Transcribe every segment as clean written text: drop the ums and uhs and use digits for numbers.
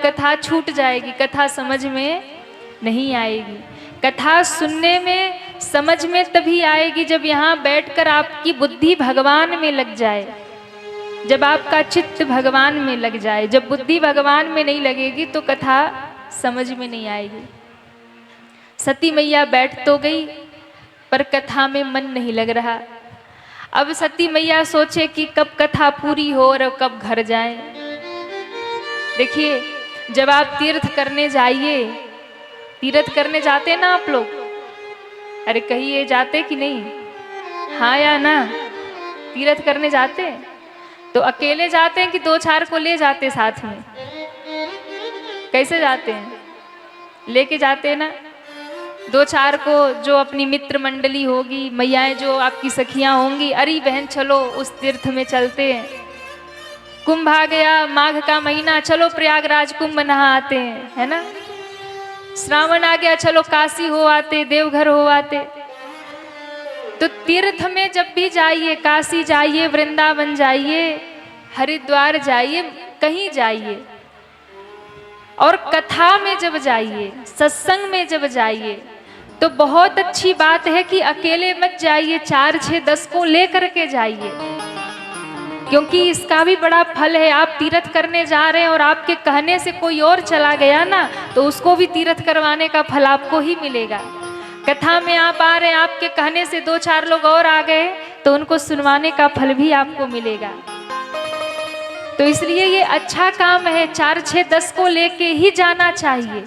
कथा छूट जाएगी, कथा समझ में नहीं आएगी। कथा सुनने में समझ में तभी आएगी जब यहाँ बैठकर आपकी बुद्धि भगवान में लग जाए, जब आपका चित्त भगवान में लग जाए। जब बुद्धि भगवान में नहीं लगेगी तो कथा समझ में नहीं आएगी। सती मैया बैठ तो गई पर कथा में मन नहीं लग रहा। अब सती मैया सोचे कि कब कथा पूरी हो और कब घर जाए। देखिए, जब आप तीर्थ करने जाइए, तीर्थ करने जाते ना आप लोग, अरे कहिए जाते कि नहीं, हाँ या ना? तीर्थ करने जाते हैं तो अकेले जाते हैं कि दो चार को ले जाते साथ में? कैसे जाते हैं? लेके जाते हैं ना, दो चार को, जो अपनी मित्र मंडली होगी, मैयाएं जो आपकी सखियां होंगी, अरे बहन चलो उस तीर्थ में चलते हैं। कुंभ आ गया, माघ का महीना, चलो प्रयागराज कुंभ नहा आते हैं, है ना? श्रावण आ गया, चलो काशी हो आते, देवघर हो आते। तो तीर्थ में जब भी जाइए, काशी जाइए, वृंदावन जाइए, हरिद्वार जाइए, कहीं जाइए, और कथा में जब जाइए, सत्संग में जब जाइए, तो बहुत अच्छी बात है कि अकेले मत जाइए, 4, 6, 10 को लेकर के जाइए, क्योंकि इसका भी बड़ा फल है। आप तीर्थ करने जा रहे हैं और आपके कहने से कोई और चला गया ना, तो उसको भी तीर्थ करवाने का फल आपको ही मिलेगा। कथा में आप आ रहे हैं, आपके कहने से 2-4 लोग और आ गए, तो उनको सुनवाने का फल भी आपको मिलेगा। तो इसलिए ये अच्छा काम है, 4, 6, 10 को लेके ही जाना चाहिए।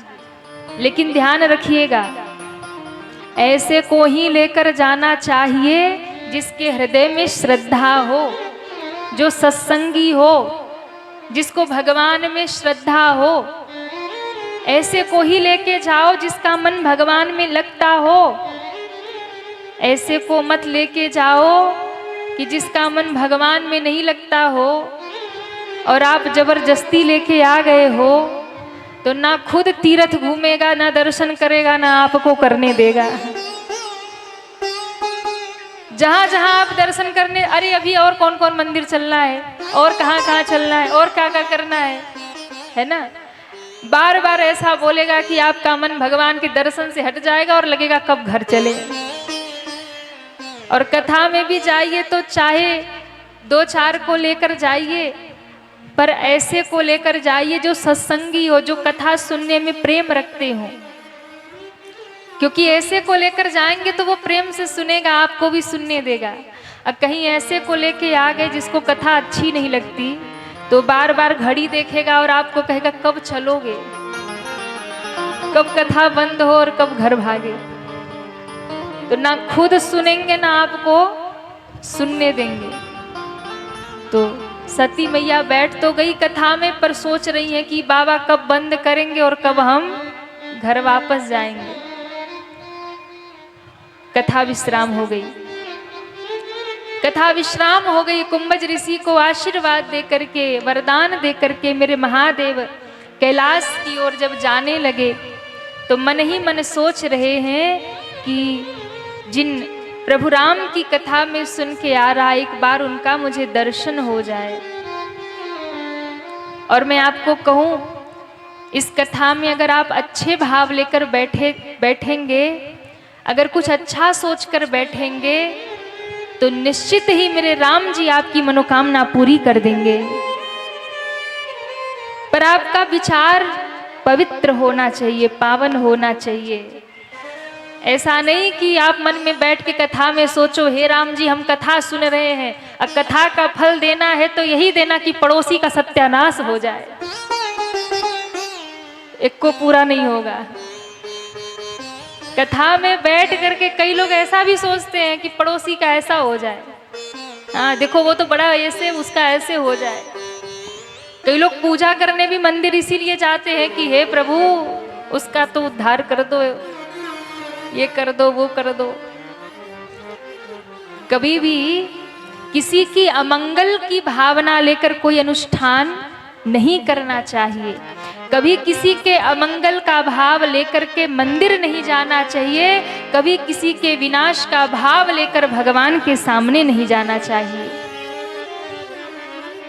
लेकिन ध्यान रखिएगा, ऐसे को ही लेकर जाना चाहिए जिसके हृदय में श्रद्धा हो, जो सत्संगी हो, जिसको भगवान में श्रद्धा हो। ऐसे को ही लेके जाओ जिसका मन भगवान में लगता हो। ऐसे को मत लेके जाओ कि जिसका मन भगवान में नहीं लगता हो और आप जबरदस्ती लेके आ गए हो, तो ना खुद तीर्थ घूमेगा, ना दर्शन करेगा, ना आपको करने देगा। जहां जहां आप दर्शन करने, अरे अभी और कौन कौन मंदिर चलना है, और कहां कहां चलना है, और क्या क्या करना है ना? बार बार ऐसा बोलेगा कि आपका मन भगवान के दर्शन से हट जाएगा और लगेगा कब घर चले। और कथा में भी जाइए तो चाहे 2-4 को लेकर जाइए, पर ऐसे को लेकर जाइए जो सत्संगी हो, जो कथा सुनने में प्रेम रखते हो। क्योंकि ऐसे को लेकर जाएंगे तो वो प्रेम से सुनेगा, आपको भी सुनने देगा। अब कहीं ऐसे को लेके आ गए जिसको कथा अच्छी नहीं लगती, तो बार बार घड़ी देखेगा और आपको कहेगा कब चलोगे, कब कथा बंद हो और कब घर भागे। तो ना खुद सुनेंगे ना आपको सुनने देंगे। तो सती मैया बैठ तो गई कथा में, पर सोच रही है कि बाबा कब बंद करेंगे और कब हम घर वापस जाएंगे। कथा विश्राम हो गई, कथा विश्राम हो गई। कुंभज ऋषि को आशीर्वाद दे करके, वरदान दे करके मेरे महादेव कैलाश की ओर जब जाने लगे, तो मन ही मन सोच रहे हैं कि जिन प्रभु राम की कथा में सुन के आ रहा, एक बार उनका मुझे दर्शन हो जाए। और मैं आपको कहूं, इस कथा में अगर आप अच्छे भाव लेकर बैठेंगे, अगर कुछ अच्छा सोचकर बैठेंगे, तो निश्चित ही मेरे राम जी आपकी मनोकामना पूरी कर देंगे। पर आपका विचार पवित्र होना चाहिए, पावन होना चाहिए। ऐसा नहीं कि आप मन में बैठ के कथा में सोचो, हे राम जी हम कथा सुन रहे हैं, अब कथा का फल देना है तो यही देना कि पड़ोसी का सत्यानाश हो जाए। एक को पूरा नहीं होगा। कथा में बैठ करके कई लोग ऐसा भी सोचते हैं कि पड़ोसी का ऐसा हो जाए, हाँ देखो वो तो बड़ा ऐसे, उसका ऐसे हो जाए। कई लोग पूजा करने भी मंदिर इसीलिए जाते हैं कि हे प्रभु उसका तो उद्धार कर दो, ये कर दो, वो कर दो। कभी भी किसी की अमंगल की भावना लेकर कोई अनुष्ठान नहीं करना चाहिए। कभी किसी के अमंगल का भाव लेकर के मंदिर नहीं जाना चाहिए। कभी किसी के विनाश का भाव लेकर भगवान के सामने नहीं जाना चाहिए।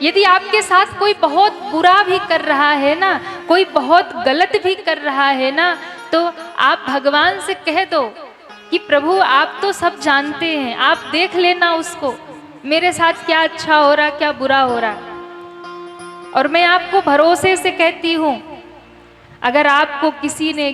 यदि आपके साथ कोई बहुत बुरा भी कर रहा है ना, कोई बहुत गलत भी कर रहा है ना, तो आप भगवान से कह दो कि प्रभु आप तो सब जानते हैं, आप देख लेना उसको, मेरे साथ क्या अच्छा हो रहा क्या बुरा हो रहा। और मैं आपको भरोसे से कहती हूँ, अगर आपको किसी ने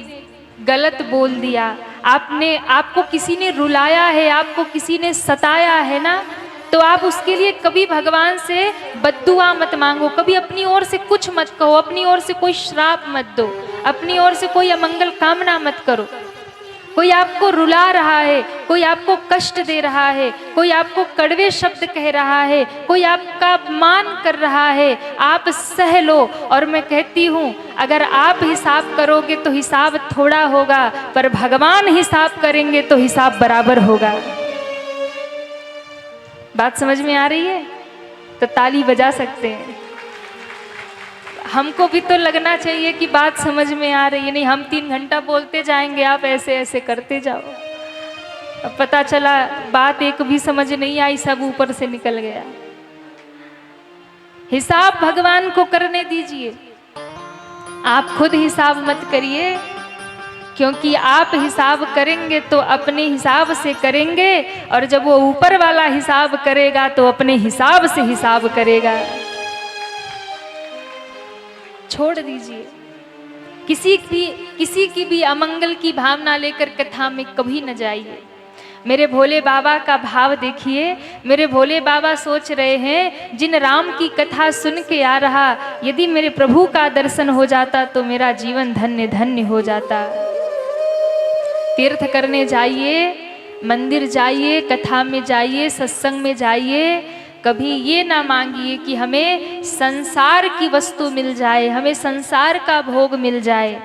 गलत बोल दिया, आपको किसी ने रुलाया है, आपको किसी ने सताया है ना, तो आप उसके लिए कभी भगवान से बद्दुआ मत मांगो, कभी अपनी ओर से कुछ मत कहो, अपनी ओर से कोई श्राप मत दो, अपनी ओर से कोई अमंगल कामना मत करो। कोई आपको रुला रहा है, कोई आपको कष्ट दे रहा है, कोई आपको कड़वे शब्द कह रहा है, कोई आपका अपमान कर रहा है, आप सह लो। और मैं कहती हूँ, अगर आप हिसाब करोगे तो हिसाब थोड़ा होगा, पर भगवान हिसाब करेंगे तो हिसाब बराबर होगा। बात समझ में आ रही है? तो ताली बजा सकते हैं। हमको भी तो लगना चाहिए कि बात समझ में आ रही है। नहीं, हम 3 घंटा बोलते जाएंगे, आप ऐसे ऐसे करते जाओ, अब पता चला बात एक भी समझ नहीं आई, सब ऊपर से निकल गया। हिसाब भगवान को करने दीजिए, आप खुद हिसाब मत करिए, क्योंकि आप हिसाब करेंगे तो अपने हिसाब से करेंगे, और जब वो ऊपर वाला हिसाब करेगा तो अपने हिसाब से हिसाब करेगा। छोड़ दीजिए, किसी की भी अमंगल की भावना लेकर कथा में कभी न जाइए। मेरे भोले बाबा का भाव देखिए, मेरे भोले बाबा सोच रहे हैं, जिन राम की कथा सुन के आ रहा, यदि मेरे प्रभु का दर्शन हो जाता तो मेरा जीवन धन्य धन्य हो जाता। तीर्थ करने जाइए, मंदिर जाइए, कथा में जाइए, सत्संग में जाइए, कभी ये ना मांगिए कि हमें संसार की वस्तु मिल जाए, हमें संसार का भोग मिल जाए।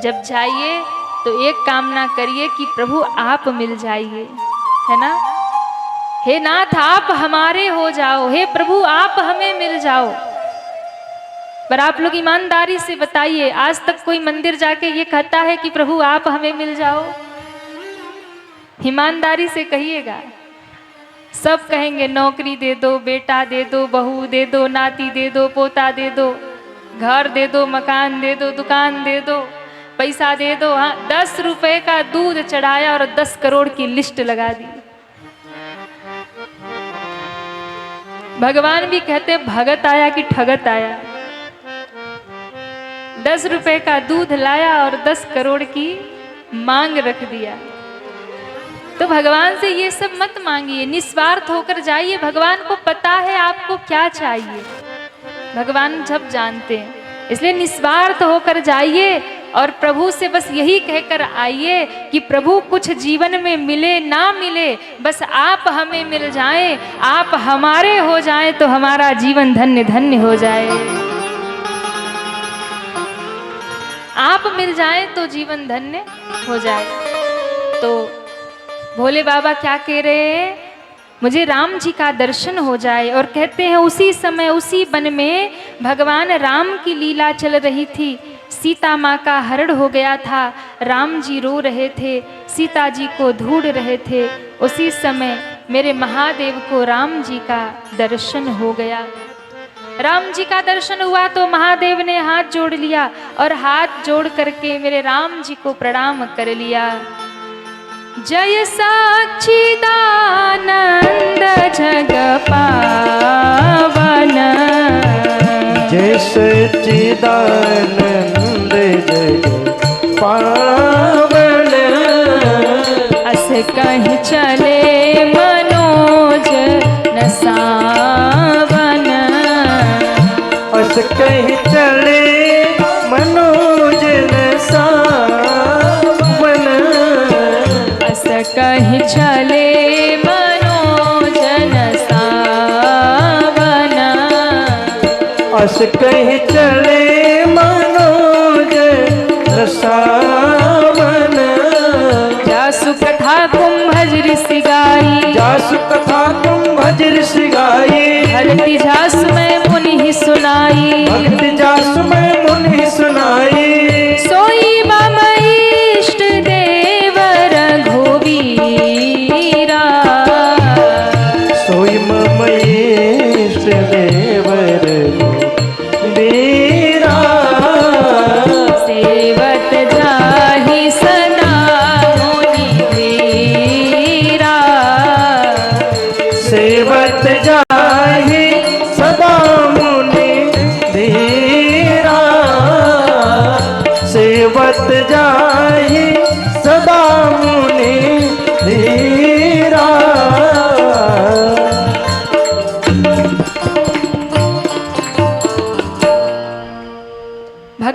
जब जाइए तो एक कामना करिए कि प्रभु आप मिल जाइए, है ना। हे नाथ आप हमारे हो जाओ, हे प्रभु आप हमें मिल जाओ। पर आप लोग ईमानदारी से बताइए, आज तक कोई मंदिर जाके ये कहता है कि प्रभु आप हमें मिल जाओ? ईमानदारी से कहिएगा। सब कहेंगे नौकरी दे दो, बेटा दे दो, बहू दे दो, नाती दे दो, पोता दे दो, घर दे दो, मकान दे दो, दुकान दे दो, पैसा दे दो। हाँ, 10 रुपए का दूध चढ़ाया और 10 करोड़ की लिस्ट लगा दी। भगवान भी कहते भगत आया कि ठगत आया। 10 रुपए का दूध लाया और 10 करोड़ की मांग रख दिया। तो भगवान से ये सब मत मांगिए, निस्वार्थ होकर जाइए। भगवान को पता है आपको क्या चाहिए, भगवान सब जानते हैं, इसलिए निस्वार्थ होकर जाइए और प्रभु से बस यही कहकर आइए कि प्रभु कुछ जीवन में मिले ना मिले, बस आप हमें मिल जाएं, आप हमारे हो जाएं तो हमारा जीवन धन्य धन्य हो जाए। आप मिल जाएं तो जीवन धन्य हो जाए। तो भोले बाबा क्या कह रहे हैं, मुझे राम जी का दर्शन हो जाए। और कहते हैं उसी समय उसी वन में भगवान राम की लीला चल रही थी। सीता माँ का हरण हो गया था, राम जी रो रहे थे, सीता जी को ढूंढ रहे थे। उसी समय मेरे महादेव को राम जी का दर्शन हो गया। राम जी का दर्शन हुआ तो महादेव ने हाथ जोड़ लिया और हाथ जोड़ करके मेरे राम जी को प्रणाम कर लिया। जय सच्चिदानंद जग पावन, जय सच्चिदानंद जग पावन। अस कहीं चले मनोज न सावन, अस कहीं चले मनोज न सावन। अस कहीं चले मनोज न सावन, अस कहीं चले मनोज न सावन। जासु कथा कुंभज ऋषि गाई, जासु कथा कुंभज ऋषि गाई, भक्ति जासु में मुनि ही सुनाई, भक्ति जासु में मुनि सुनाई। सोई मम इष्ट देव रघुवीरा, सोई मम इष्ट देव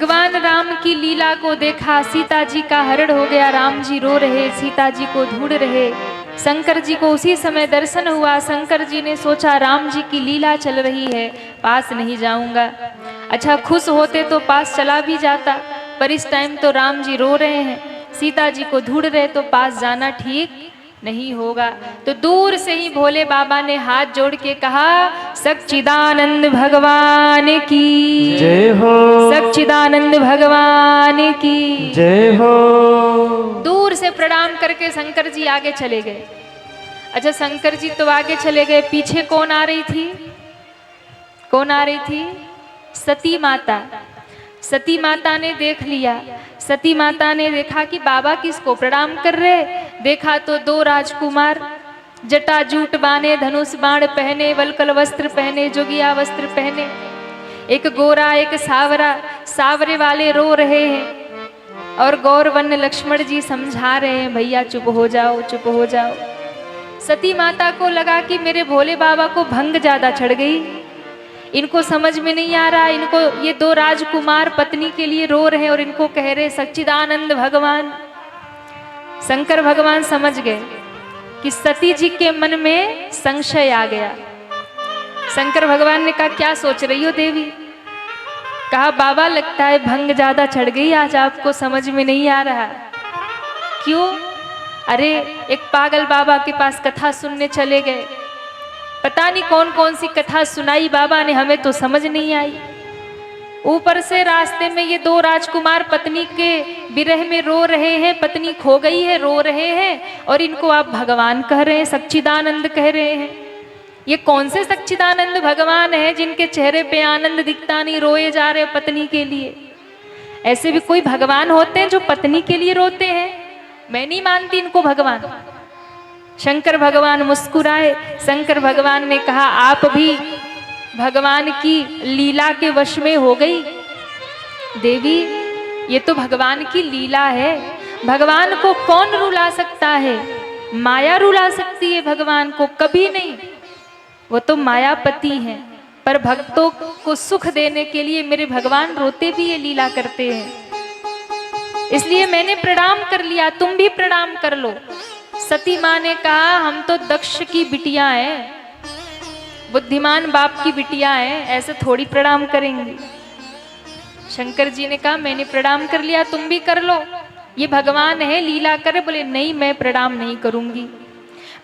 भगवान राम की लीला को देखा, सीता जी का हरण हो गया, राम जी रो रहे, सीता जी को ढूंढ रहे। शंकर जी को उसी समय दर्शन हुआ। शंकर जी ने सोचा राम जी की लीला चल रही है, पास नहीं जाऊंगा। अच्छा, खुश होते तो पास चला भी जाता, पर इस टाइम तो राम जी रो रहे हैं, सीता जी को ढूंढ रहे, तो पास जाना ठीक नहीं होगा। तो दूर से ही भोले बाबा ने हाथ जोड़ के कहा, सच्चिदानंद भगवान की जय हो, सच्चिदानंद भगवान की जय हो। दूर से प्रणाम करके शंकर जी आगे चले गए। अच्छा, शंकर जी तो आगे चले गए, पीछे कौन आ रही थी? कौन आ रही थी? सती माता। सती माता ने देख लिया। सती माता ने देखा कि बाबा किसको प्रणाम कर रहे। देखा तो दो राजकुमार जटा जूट बाने, धनुष बाण पहने, वलकल वस्त्र पहने, जोगिया वस्त्र पहने, एक गोरा एक सावरा। सावरे वाले रो रहे हैं और गौरवन लक्ष्मण जी समझा रहे हैं, भैया चुप हो जाओ, चुप हो जाओ। सती माता को लगा कि मेरे भोले बाबा को भंग ज्यादा चढ़ गई, इनको समझ में नहीं आ रहा, इनको ये दो राजकुमार पत्नी के लिए रो रहे और इनको कह रहे सच्चिदानंद भगवान। शंकर भगवान समझ गए कि सती जी के मन में संशय आ गया। शंकर भगवान ने कहा, क्या सोच रही हो देवी? कहा, बाबा लगता है भंग ज्यादा चढ़ गई आज, आपको समझ में नहीं आ रहा। क्यों? अरे एक पागल बाबा के पास कथा सुनने चले गए, पता नहीं कौन कौन सी कथा सुनाई बाबा ने, हमें तो समझ नहीं आई। ऊपर से रास्ते में ये दो राजकुमार पत्नी के विरह में रो रहे हैं, पत्नी खो गई है, रो रहे हैं, और इनको आप भगवान कह रहे हैं, सच्चिदानंद कह रहे हैं। ये कौन से सच्चिदानंद भगवान है जिनके चेहरे पे आनंद दिखता नहीं, रोए जा रहे पत्नी के लिए? ऐसे भी कोई भगवान होते हैं जो पत्नी के लिए रोते हैं? मैं नहीं मानती इनको भगवान। शंकर भगवान मुस्कुराए। शंकर भगवान ने कहा, आप भी भगवान की लीला के वश में हो गई देवी, ये तो भगवान की लीला है, भगवान को कौन रुला सकता है? माया रुला सकती है भगवान को? कभी नहीं, वो तो मायापति हैं, पर भक्तों को सुख देने के लिए मेरे भगवान रोते भी ये लीला करते हैं। इसलिए मैंने प्रणाम कर लिया, तुम भी प्रणाम कर लो। सती माँ ने कहा, हम तो दक्ष की बिटिया हैं, बुद्धिमान बाप की बिटिया हैं, ऐसे थोड़ी प्रणाम करेंगी। शंकर जी ने कहा, मैंने प्रणाम कर लिया, तुम भी कर लो, ये भगवान है लीला करे। बोले, नहीं, मैं प्रणाम नहीं करूंगी,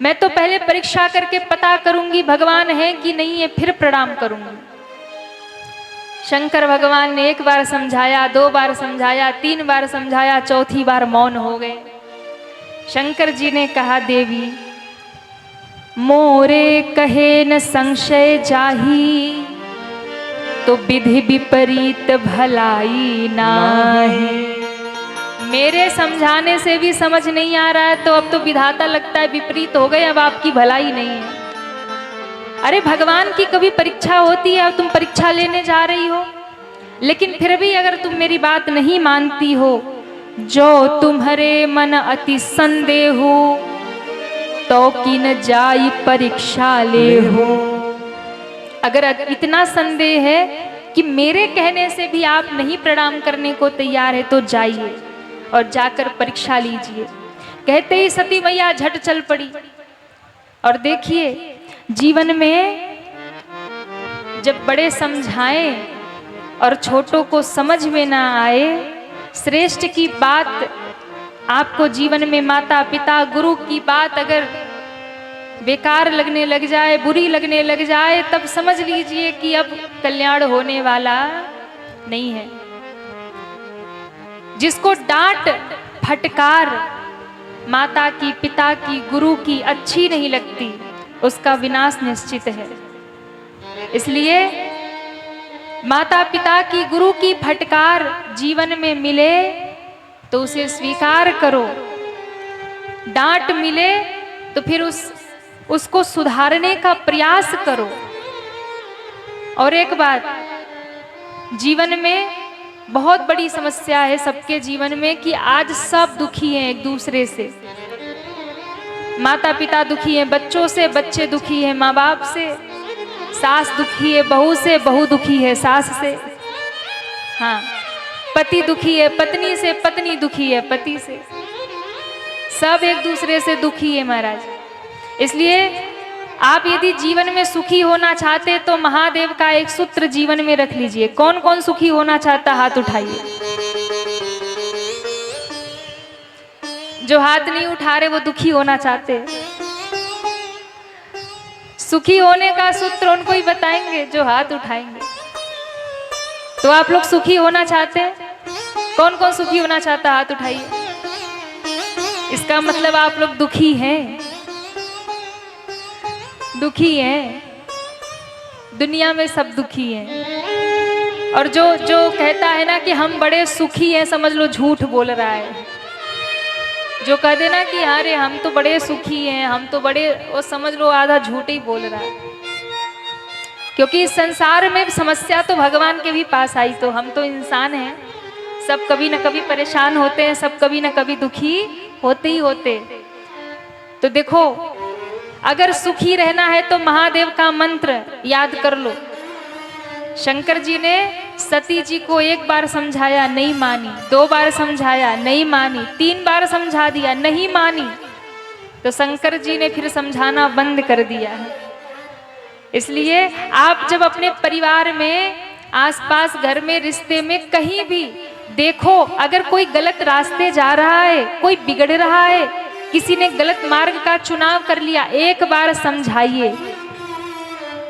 मैं तो पहले परीक्षा करके पता करूंगी भगवान है कि नहीं है, फिर प्रणाम करूंगी। शंकर भगवान ने एक बार समझाया, दो बार समझाया, तीन बार समझाया, चौथी बार मौन हो गए। शंकर जी ने कहा, देवी मोरे कहे न संशय जाही, तो विधि विपरीत भलाई नाही। मेरे समझाने से भी समझ नहीं आ रहा है, तो अब तो विधाता लगता है विपरीत हो गए, अब आपकी भलाई नहीं है। अरे भगवान की कभी परीक्षा होती है, अब तुम परीक्षा लेने जा रही हो। लेकिन फिर भी अगर तुम मेरी बात नहीं मानती हो, जो तुम्हारे मन अति संदेह हो, तो कि न जाई परीक्षा ले हो। अगर इतना संदेह है कि मेरे कहने से भी आप नहीं प्रणाम करने को तैयार है, तो जाइए और जाकर परीक्षा लीजिए। कहते ही सती मैया झट चल पड़ी। और देखिए, जीवन में जब बड़े समझाएं और छोटों को समझ में ना आए, श्रेष्ठ की बात आपको जीवन में, माता पिता गुरु की बात अगर बेकार लगने लग जाए, बुरी लगने लग जाए, तब समझ लीजिए कि अब कल्याण होने वाला नहीं है। जिसको डांट फटकार माता की, पिता की, गुरु की अच्छी नहीं लगती, उसका विनाश निश्चित है। इसलिए माता पिता की, गुरु की फटकार जीवन में मिले तो उसे स्वीकार करो, डांट मिले तो फिर उसको सुधारने का प्रयास करो। और एक बात, जीवन में बहुत बड़ी समस्या है सबके जीवन में कि आज सब दुखी हैं एक दूसरे से। माता पिता दुखी हैं बच्चों से, बच्चे दुखी हैं माँ बाप से, सास दुखी है बहू से, बहू दुखी है सास से। हाँ, पति दुखी है पत्नी से, पत्नी दुखी है पति से, सब एक दूसरे से दुखी है महाराज। इसलिए आप यदि जीवन में सुखी होना चाहते तो महादेव का एक सूत्र जीवन में रख लीजिए। कौन कौन सुखी होना चाहता, हाथ उठाइए। जो हाथ नहीं उठा रहे वो दुखी होना चाहते। सुखी होने का सूत्र उनको ही बताएंगे जो हाथ उठाएंगे। तो आप लोग सुखी होना चाहते हैं? कौन कौन सुखी होना चाहता, हाथ उठाइए। इसका मतलब आप लोग दुखी हैं, दुखी हैं। दुनिया में सब दुखी हैं। और जो कहता है ना कि हम बड़े सुखी हैं, समझ लो झूठ बोल रहा है। जो कह देना कि अरे हम तो बड़े सुखी हैं, हम तो बड़े, वो समझ लो आधा झूठ ही बोल रहा है। क्योंकि इस संसार में समस्या तो भगवान के भी पास आई, तो हम तो इंसान हैं, सब कभी न कभी परेशान होते हैं, सब कभी न कभी दुखी होते ही होते। तो देखो, अगर सुखी रहना है तो महादेव का मंत्र याद कर लो। शंकर जी ने सती जी को एक बार समझाया, नहीं मानी, 2 बार समझाया, नहीं मानी, 3 बार समझा दिया, नहीं मानी, तो शंकर जी ने फिर समझाना बंद कर दिया है। इसलिए आप जब अपने परिवार में, आसपास, घर में, रिश्ते में, कहीं भी देखो अगर कोई गलत रास्ते जा रहा है, कोई बिगड़ रहा है, किसी ने गलत मार्ग का चुनाव कर लिया, एक बार समझाइए।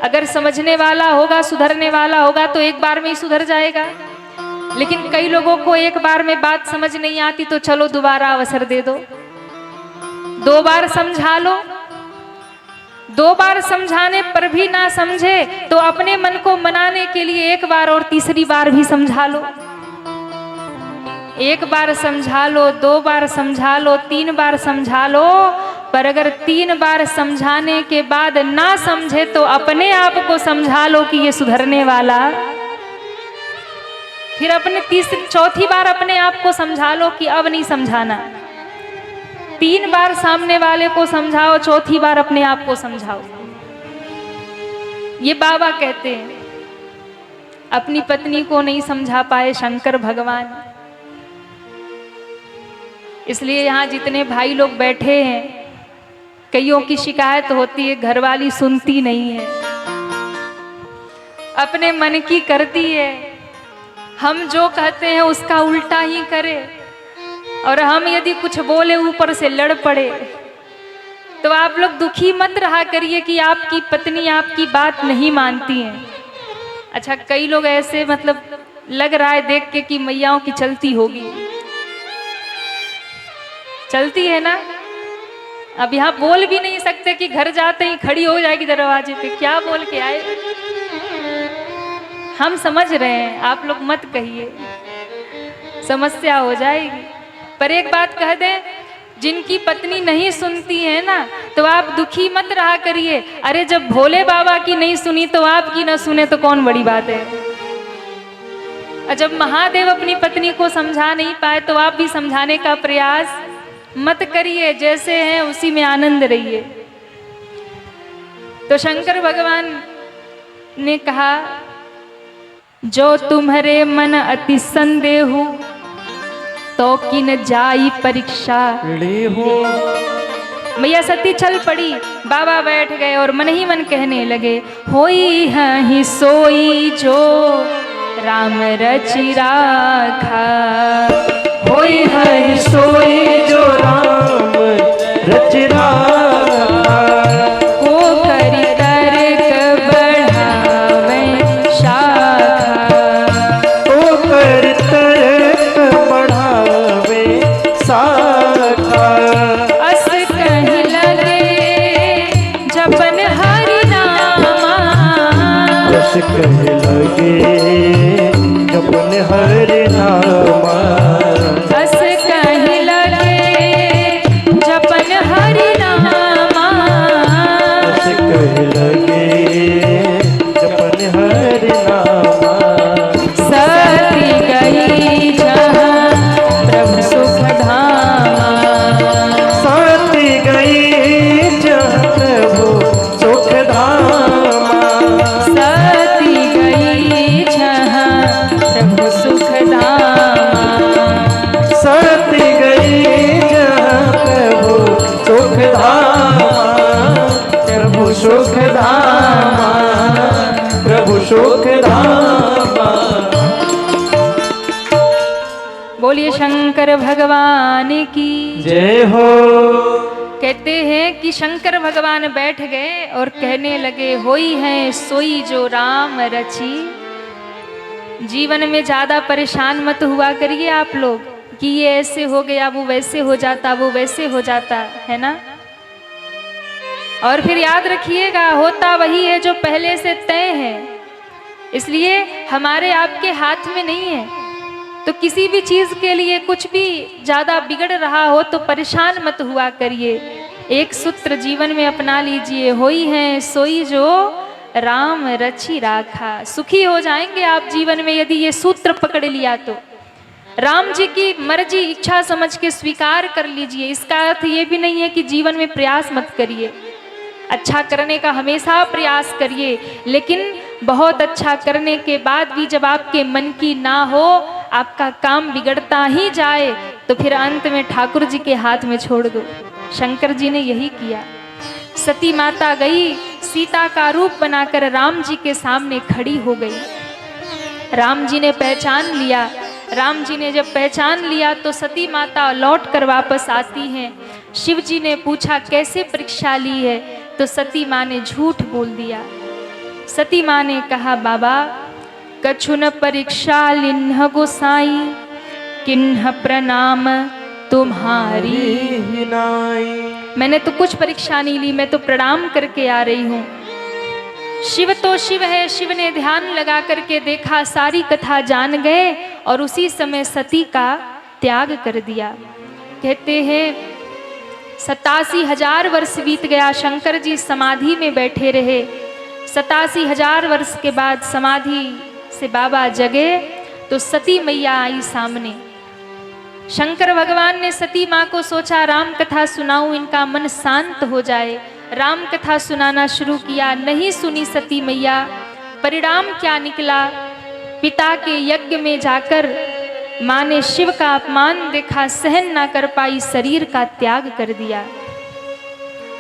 अगर समझने वाला होगा, सुधरने वाला होगा तो एक बार में ही सुधर जाएगा। लेकिन कई लोगों को एक बार में बात समझ नहीं आती, तो चलो दोबारा अवसर दे दो, 2 बार समझा लो। 2 बार समझाने पर भी ना समझे तो अपने मन को मनाने के लिए 1 बार और तीसरी बार भी समझा लो। 1 बार समझा लो, 2 बार समझा लो, 3 बार समझा लो। पर अगर 3 बार समझाने के बाद ना समझे तो अपने आप को समझा लो कि ये सुधरने वाला। फिर अपने चौथी बार अपने आप को समझा लो कि अब नहीं समझाना। 3 बार सामने वाले को समझाओ, चौथी बार अपने आप को समझाओ। ये बाबा कहते हैं। अपनी पत्नी को नहीं समझा पाए शंकर भगवान, इसलिए यहाँ जितने भाई लोग बैठे हैं, कईयों की शिकायत होती है घरवाली सुनती नहीं है, अपने मन की करती है, हम जो कहते हैं उसका उल्टा ही करे, और हम यदि कुछ बोले ऊपर से लड़ पड़े। तो आप लोग दुखी मत रहा करिए कि आपकी पत्नी आपकी बात नहीं मानती हैं। अच्छा, कई लोग ऐसे मतलब लग रहा है देख के कि मैयाओं की चलती होगी, चलती है ना। अब यहाँ बोल भी नहीं सकते कि घर जाते ही खड़ी हो जाएगी दरवाजे पे, क्या बोल के आए। हम समझ रहे हैं, आप लोग मत कहिए, समस्या हो जाएगी। पर एक बात कह दें, जिनकी पत्नी नहीं सुनती है ना, तो आप दुखी मत रहा करिए। अरे जब भोले बाबा की नहीं सुनी तो आपकी न सुने तो कौन बड़ी बात है। और जब महादेव अपनी पत्नी को समझा नहीं पाए तो आप भी समझाने का प्रयास मत करिए, जैसे हैं उसी में आनंद रहिए। तो शंकर भगवान ने कहा, जो तुम्हारे मन अति संदेहु तो किन जाई परीक्षा ले हो। मैया सती चल पड़ी, बाबा बैठ गए और मन ही मन कहने लगे, होई ही सोई जो राम रचि राखा, होई है सोई जो राम रच राखा, को करि तर्क बढ़ावे शाखा, ओ कर तर्क बढ़ावे शाखा, अस कहीं लगे जपन हरि नामा, बस कह लगे जपन हरि नामा, अस कहीं लगे जपन हरि नामा, बस कह लगे जपन हरि नामा, सती गई जहाँ प्रभु सुख धामा, साथी गई जहाँ प्रभु सुख धामा, सती गई जहाँ प्रभु सुख बोलिए शंकर भगवान की। जय हो। कहते हैं कि शंकर भगवान बैठ गए और कहने लगे, होई है सोई जो राम रची। जीवन में ज्यादा परेशान मत हुआ करिए आप लोग कि ये ऐसे हो गया, वो वैसे हो जाता, वो वैसे हो जाता, है ना। और फिर याद रखिएगा, होता वही है जो पहले से तय है, इसलिए हमारे आपके हाथ में नहीं है। तो किसी भी चीज के लिए कुछ भी ज्यादा बिगड़ रहा हो तो परेशान मत हुआ करिए। एक सूत्र जीवन में अपना लीजिए, होई है सोई जो राम रची राखा। सुखी हो जाएंगे आप जीवन में यदि ये सूत्र पकड़ लिया तो। राम जी की मर्जी इच्छा समझ के स्वीकार कर लीजिए। इसका अर्थ ये भी नहीं है कि जीवन में प्रयास मत करिए, अच्छा करने का हमेशा प्रयास करिए, लेकिन बहुत अच्छा करने के बाद भी जब आपके मन की ना हो, आपका काम बिगड़ता ही जाए, तो फिर अंत में ठाकुर जी के हाथ में छोड़ दो। शंकर जी ने यही किया। सती माता गई, सीता का रूप बनाकर राम जी के सामने खड़ी हो गई। राम जी ने पहचान लिया। राम जी ने जब पहचान लिया तो सती माता लौट कर वापस आती हैं। शिव जी ने पूछा कैसे परीक्षा ली है, तो सती माँ ने झूठ बोल दिया। सती माँ ने कहा, बाबा कछु न परीक्षा लिन्ह गोसाई, किन्ह प्रणाम तुम्हारी। मैंने तो कुछ परीक्षा नहीं ली, मैं तो प्रणाम करके आ रही हूँ। शिव तो शिव है। शिव ने ध्यान लगा करके देखा, सारी कथा जान गए और उसी समय सती का त्याग कर दिया। कहते हैं 87,000 वर्ष बीत गया, शंकर जी समाधि में बैठे रहे। 87,000 वर्ष के बाद समाधि से बाबा जगे तो सती मैया आई सामने। शंकर भगवान ने सती माँ को सोचा राम कथा सुनाऊं, इनका मन शांत हो जाए। राम कथा सुनाना शुरू किया, नहीं सुनी सती मैया। परिणाम क्या निकला, पिता के यज्ञ में जाकर माँ ने शिव का अपमान देखा, सहन ना कर पाई, शरीर का त्याग कर दिया।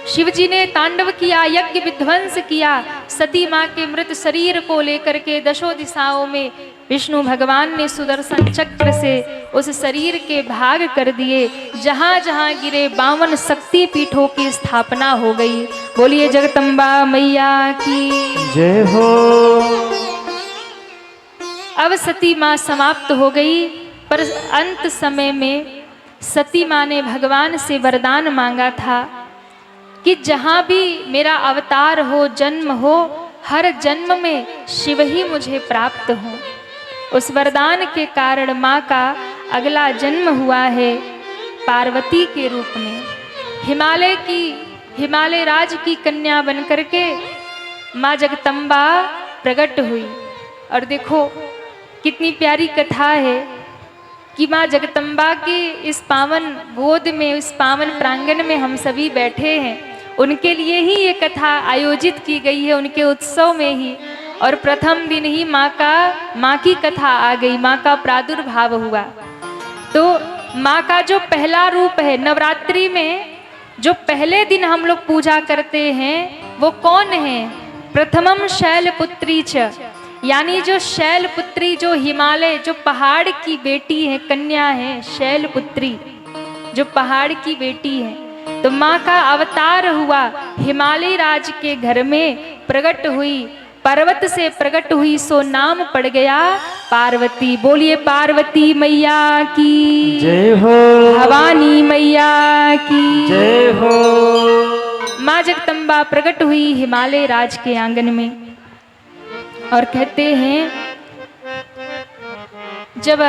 शिव जी ने तांडव किया, यज्ञ विध्वंस किया। सती माँ के मृत शरीर को लेकर के दशों दिशाओं में विष्णु भगवान ने सुदर्शन चक्र से उस शरीर के भाग कर दिए। जहां जहां गिरे 52 शक्ति पीठों की स्थापना हो गई। बोलिए जगदम्बा मैया की जय हो। अब सती माँ समाप्त हो गई, पर अंत समय में सती माँ ने भगवान से वरदान मांगा था कि जहाँ भी मेरा अवतार हो, जन्म हो, हर जन्म में शिव ही मुझे प्राप्त हो। उस वरदान के कारण माँ का अगला जन्म हुआ है पार्वती के रूप में। हिमालय राज की कन्या बनकर के माँ जगदम्बा प्रकट हुई। और देखो कितनी प्यारी कथा है कि माँ जगदम्बा के इस पावन गोद में, इस पावन प्रांगण में हम सभी बैठे हैं। उनके लिए ही ये कथा आयोजित की गई है, उनके उत्सव में ही। और प्रथम दिन ही माँ की कथा आ गई, माँ का प्रादुर्भाव हुआ। तो माँ का जो पहला रूप है, नवरात्रि में जो पहले दिन हम लोग पूजा करते हैं वो कौन है? प्रथमम शैलपुत्री च, यानी जो शैलपुत्री, जो हिमालय, जो पहाड़ की बेटी है, कन्या है शैलपुत्री, जो पहाड़ की बेटी है। तो माँ का अवतार हुआ, हिमालय राज के घर में प्रकट हुई, पर्वत से प्रकट हुई, सो नाम पड़ गया पार्वती। बोलिए पार्वती मैया की जय हो। भवानी मैया की जय हो। माँ जगदम्बा प्रकट हुई हिमालय राज के आंगन में। और कहते हैं जब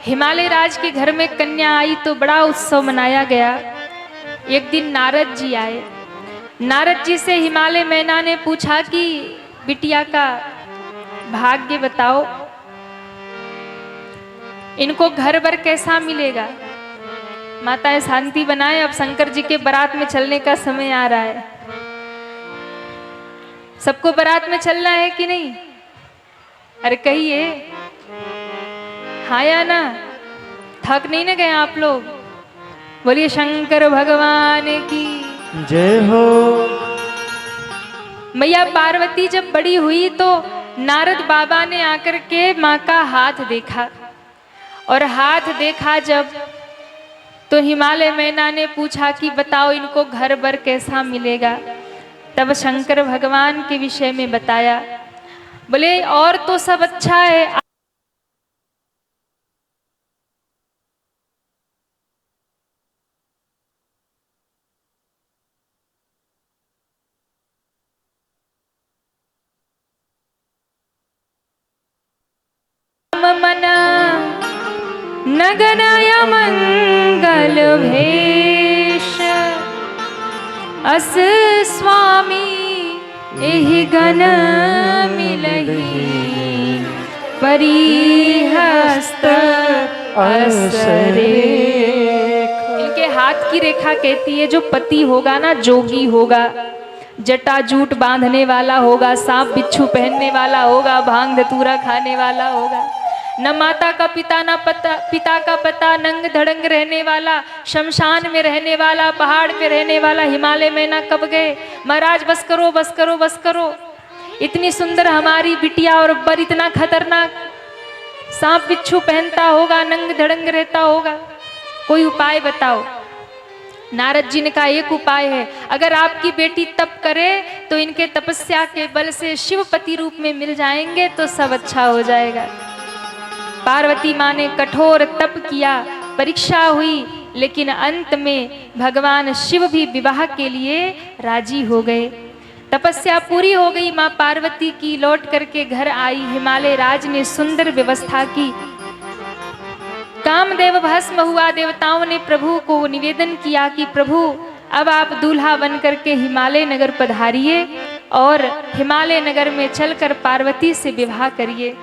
हिमालय राज के घर में कन्या आई तो बड़ा उत्सव मनाया गया। एक दिन नारद जी आए। नारद जी से हिमालय मैना ने पूछा कि बिटिया का भाग्य बताओ, इनको घर बर कैसा मिलेगा? माताएं शांति बनाए, अब शंकर जी के बारात में चलने का समय आ रहा है। सबको बारात में चलना है कि नहीं? अरे कहिए हाँ या ना? थक नहीं ना गए आप लोग? बोलिए शंकर भगवान की जय हो। मैया पार्वती जब बड़ी हुई तो नारद बाबा ने आकर के माँ का हाथ देखा और हाथ देखा जब, तो हिमालय मैना ने पूछा कि बताओ इनको घर बर कैसा मिलेगा। तब शंकर भगवान के विषय में बताया, बोले और तो सब अच्छा है, मना नगनय मंगल भेष, अस स्वामी एहि गण मिलहि, परिहस्त असरे। इनके हाथ की रेखा कहती है जो पति होगा ना, जोगी होगा, जटा जूट बांधने वाला होगा, सांप बिच्छू पहनने वाला होगा, भांग धतूरा खाने वाला होगा, न माता का पिता न पिता का पता, नंग धड़ंग रहने वाला, शमशान में रहने वाला, पहाड़ पे रहने वाला। हिमालय में ना कब गए, महाराज बस करो बस करो बस करो, इतनी सुंदर हमारी बिटिया और बर इतना खतरनाक, सांप बिच्छू पहनता होगा, नंग धड़ंग रहता होगा, कोई उपाय बताओ। नारद जी ने कहा एक उपाय है, अगर आपकी बेटी तप करे तो इनके तपस्या के बल से शिवपति रूप में मिल जाएंगे तो सब अच्छा हो जाएगा। पार्वती माँ ने कठोर तप किया, परीक्षा हुई, लेकिन अंत में भगवान शिव भी विवाह के लिए राजी हो गए। तपस्या पूरी हो गई, माँ पार्वती की लौट करके घर आई। हिमालय राज ने सुंदर व्यवस्था की, कामदेव भस्म हुआ। देवताओं ने प्रभु को निवेदन किया कि प्रभु अब आप दूल्हा बन करके हिमालय नगर पधारिए और हिमालय नगर में चलकर पार्वती से विवाह करिए।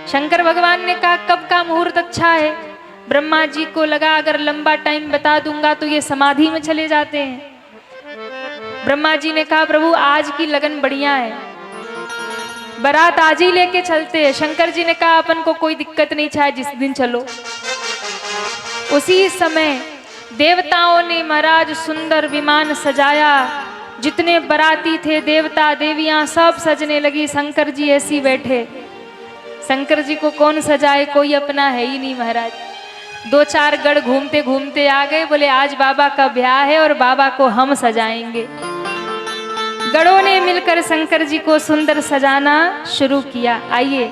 शंकर भगवान ने कहा कब का मुहूर्त अच्छा है। ब्रह्मा जी को लगा अगर लंबा टाइम बता दूंगा तो ये समाधि में चले जाते हैं। ब्रह्मा जी ने कहा प्रभु आज की लगन बढ़िया है, बारात आज ही लेके चलते हैं। शंकर जी ने कहा अपन को कोई दिक्कत नहीं, चाहे जिस दिन चलो। उसी समय देवताओं ने महाराज सुंदर विमान सजाया, जितने बराती थे देवता देवियां सब सजने लगी। शंकर जी ऐसी बैठे, शंकर जी को कौन सजाए, कोई अपना है ही नहीं महाराज। 2-4 गढ़ घूमते घूमते आ गए, बोले आज बाबा का ब्याह है और बाबा को हम सजाएंगे। गढ़ों ने मिलकर शंकर जी को सुंदर सजाना शुरू किया। आइए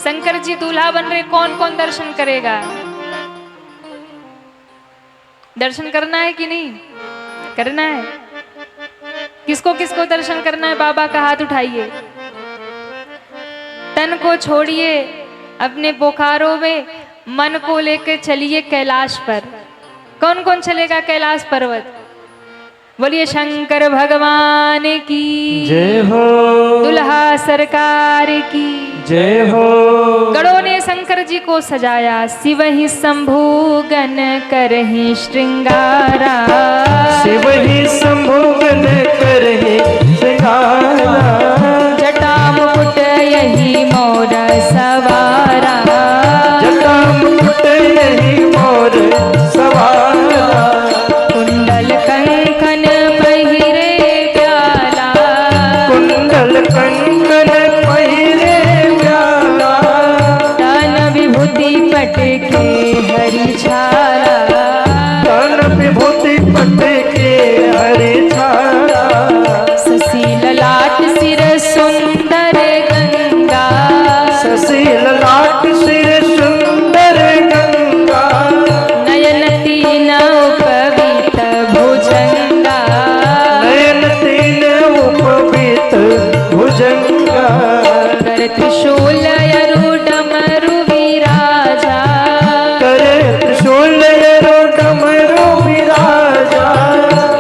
शंकर जी दूल्हा बन रहे, कौन कौन दर्शन करेगा? दर्शन करना है कि नहीं करना है? किसको किसको दर्शन करना है? बाबा का हाथ उठाइए। तन को छोड़िए अपने बोकारो में, मन को लेकर चलिए कैलाश पर। कौन कौन चलेगा कैलाश पर्वत? बोलिए शंकर भगवान की जय हो, दुल्हा सरकार की जय हो। गणों ने शंकर जी को सजाया, शिव ही शंभु गण करहि श्रृंगारा, शिव ही शंभु गण करहि श्रृंगारा, जटा मुकुट यही मोर सवारा, जटा मुकुट यही मोर सवारा, कुंडल कंकन पहिरे प्याला, कुंडल कंकन पहिरे प्याला, तन विभूति पट के हरि छाला, तन विभूति पट के हरि छाला, सुशील लाट सिर सुंदर गंगा, सुशील लाट सिर सुंदर गंगा, नयन तीन उपवीत भुजंगा, नयन तीन उपवीत भुजंगा, कर त्रिशूल अरु डमरु विराजा, करे त्रिशूल अरु डमरू विराजा,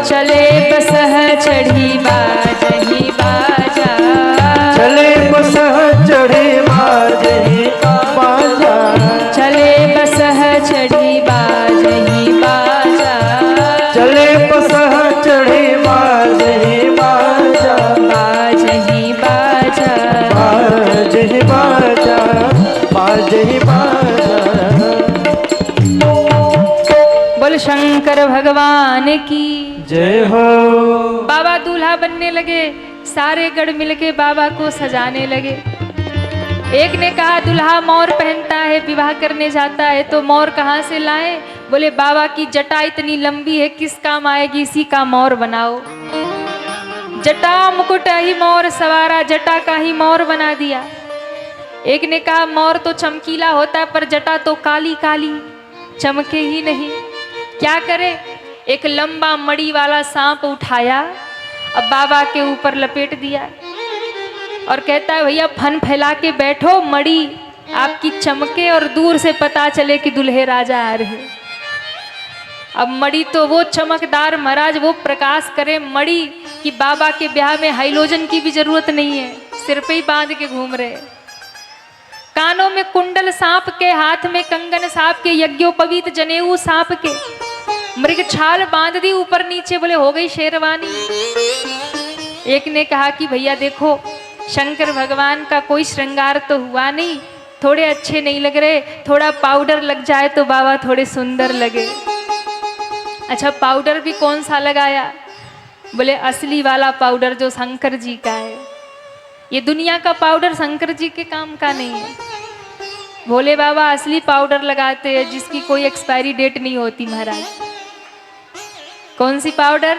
चले बसह चढ़ी बाजहि बाजा, चले बसह चढ़े बाजहि बाजा, चले बसह चढ़ी बाजहि बाजा, चले बसह चढ़े बाजहि बाजा, बाजहि बाजा, बाजहि बाजा, बाजहि बाजा। बोल शंकर भगवान की जय हो। बाबा दूल्हा बनने लगे, सारे गढ़ मिलके बाबा को सजाने लगे। एक ने कहा दुल्हा मोर पहनता है, विवाह करने जाता है तो मोर कहाँ से लाए? बोले बाबा की जटा इतनी लंबी है, किस काम आएगी, इसी का मोर बनाओ। जटा मुकुट ही मोर सवारा, जटा का ही मोर बना दिया। एक ने कहा मोर तो चमकीला होता है पर जटा तो काली काली, चमके ही नहीं। क्या करे? एक लंबा मड़ी वाला सांप उठाया, अब बाबा के ऊपर लपेट दिया और कहता है भैया फन फैला के बैठो, मड़ी आपकी चमके और दूर से पता चले कि दुल्हे राजा आ रहे। अब मड़ी तो वो चमकदार महाराज, वो प्रकाश करे मड़ी कि बाबा के ब्याह में हाइलोजन की भी जरूरत नहीं है, सिर पे ही बांध के घूम रहे। कानों में कुंडल सांप के, हाथ में कंगन सांप के, यज्ञोपवीत जनेऊ सांप के, मृग छाल बांध दी ऊपर नीचे, बोले हो गई शेरवानी। एक ने कहा कि भैया देखो शंकर भगवान का कोई श्रृंगार तो हुआ नहीं, थोड़े अच्छे नहीं लग रहे, थोड़ा पाउडर लग जाए तो बाबा थोड़े सुंदर लगे। अच्छा पाउडर भी कौन सा लगाया? बोले असली वाला पाउडर जो शंकर जी का है। ये दुनिया का पाउडर शंकर जी के काम का नहीं है। भोले बाबा असली पाउडर लगाते हैं जिसकी कोई एक्सपायरी डेट नहीं होती महाराज। कौन सी पाउडर?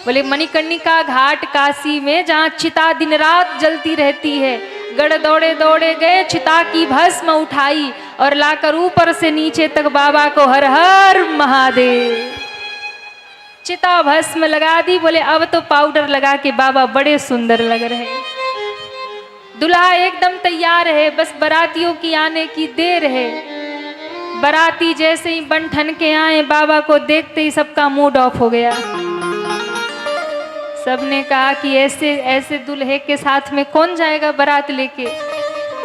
बोले मणिकर्णिका घाट काशी में जहाँ चिता दिन रात जलती रहती है, गढ़ दौड़े दौड़े गए, चिता की भस्म उठाई और लाकर ऊपर से नीचे तक बाबा को हर हर महादेव, चिता भस्म लगा दी। बोले अब तो पाउडर लगा के बाबा बड़े सुंदर लग रहे। दुल्हा एकदम तैयार है, बस बारातियों की आने की देर है। बाराती जैसे ही बन ठन के आए, बाबा को देखते ही सबका मूड ऑफ हो गया। सबने कहा कि ऐसे ऐसे दुल्हे के साथ में कौन जाएगा बारात लेके।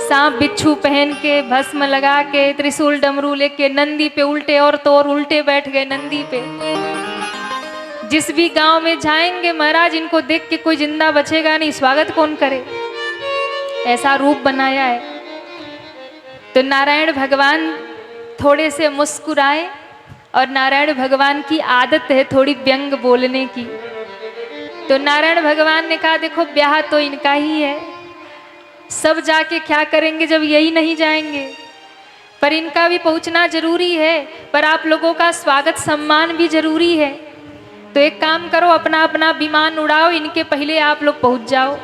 सांप बिच्छू पहन के, भस्म लगा के, त्रिशूल डमरू लेके नंदी पे उल्टे और तो और उल्टे बैठ गए नंदी पे। जिस भी गांव में जाएंगे महाराज इनको देख के कोई जिंदा बचेगा नहीं, स्वागत कौन करे, ऐसा रूप बनाया है। तो नारायण भगवान थोड़े से मुस्कुराए और नारायण भगवान की आदत है थोड़ी व्यंग बोलने की। तो नारायण भगवान ने कहा देखो ब्याह तो इनका ही है, सब जाके क्या करेंगे जब यही नहीं जाएंगे, पर इनका भी पहुंचना जरूरी है, पर आप लोगों का स्वागत सम्मान भी जरूरी है। तो एक काम करो, अपना अपना विमान उड़ाओ, इनके पहले आप लोग पहुंच जाओ,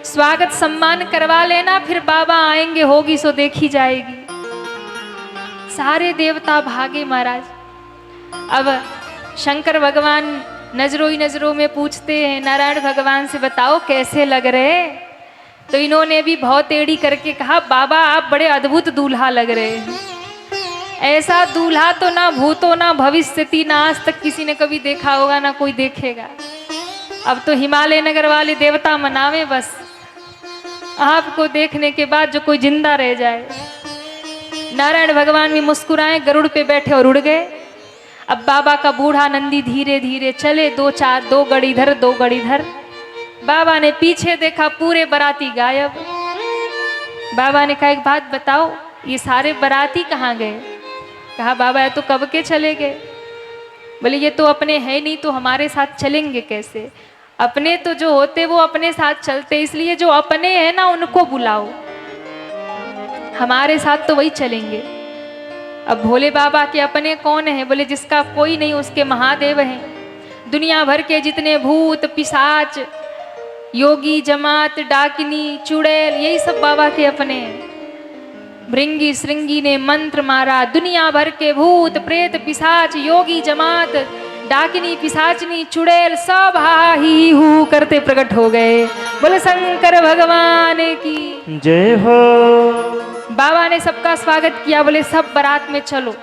स्वागत सम्मान करवा लेना, फिर बाबा आएंगे, होगी सो देखी जाएगी। सारे देवता भागे महाराज। अब शंकर भगवान नजरों ही नजरों में पूछते हैं नारायण भगवान से, बताओ कैसे लग रहे? तो इन्होंने भी बहुत टेढ़ी करके कहा बाबा आप बड़े अद्भुत दूल्हा लग रहे हैं। ऐसा दूल्हा तो ना भूतो ना भविष्यति ना आज तक किसी ने कभी देखा होगा, ना कोई देखेगा। अब तो हिमालय नगर वाले देवता मनावे बस, आपको देखने के बाद जो कोई जिंदा रह जाए। नारायण भगवान भी मुस्कुराए, गरुड़ पे बैठे और उड़ गए। अब बाबा का बूढ़ा नंदी धीरे धीरे चले, दो गड़ इधर दो गड़ इधर। बाबा ने पीछे देखा, पूरे बाराती गायब। बाबा ने कहा एक बात बताओ, ये सारे बाराती कहाँ गए? कहा बाबा ये तो कब के चले गए। बोले ये तो अपने है नहीं, तो हमारे साथ चलेंगे कैसे? अपने तो जो होते वो अपने साथ चलते, इसलिए जो अपने हैं ना उनको बुलाओ, हमारे साथ तो वही चलेंगे। अब भोले बाबा के अपने कौन है? बोले जिसका कोई नहीं उसके महादेव हैं। दुनिया भर के जितने भूत पिशाच, योगी जमात, डाकिनी, चुड़ैल, यही सब बाबा के अपने हैं। भृंगी श्रृंगी ने मंत्र मारा, दुनिया भर के भूत प्रेत पिशाच, योगी जमात, डाकिनी पिशाचनी, चुड़ैल सब हा ही हू करते प्रकट हो गए। बोले शंकर भगवान की जय हो। बाबा ने सबका स्वागत किया। बोले सब बारात में चलो।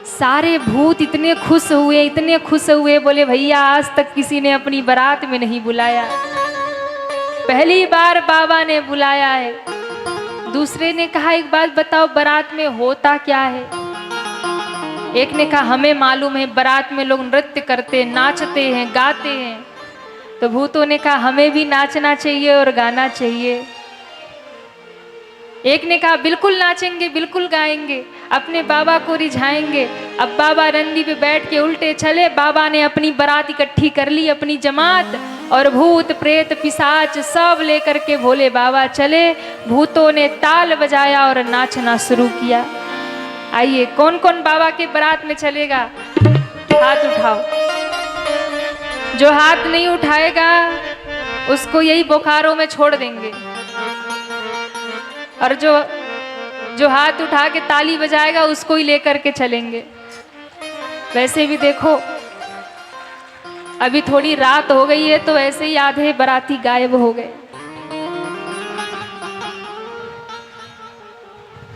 सारे भूत इतने खुश हुए, इतने खुश हुए, बोले भैया आज तक किसी ने अपनी बारात में नहीं बुलाया, पहली बार बाबा ने बुलाया है। दूसरे ने कहा एक बात बताओ बारात में होता क्या है? एक ने कहा हमें मालूम है, बारात में लोग नृत्य करते, नाचते हैं, गाते हैं। तो भूतों ने कहा हमें भी नाचना चाहिए और गाना चाहिए। एक ने कहा बिल्कुल नाचेंगे, बिल्कुल गाएंगे, अपने बाबा को रिझाएंगे। अब बाबा नंदी पे बैठ के उल्टे चले। बाबा ने अपनी बारात इकट्ठी कर ली, अपनी जमात, और भूत प्रेत पिशाच सब लेकर के भोले बाबा चले। भूतों ने ताल बजाया और नाचना शुरू किया। आइए, कौन कौन बाबा के बारात में चलेगा? हाथ उठाओ। जो हाथ नहीं उठाएगा उसको यही बोकारो में छोड़ देंगे, और जो हाथ उठा के ताली बजाएगा उसको ही लेकर के चलेंगे। वैसे भी देखो, अभी थोड़ी रात हो गई है तो ऐसे ही आधे बाराती गायब हो गए।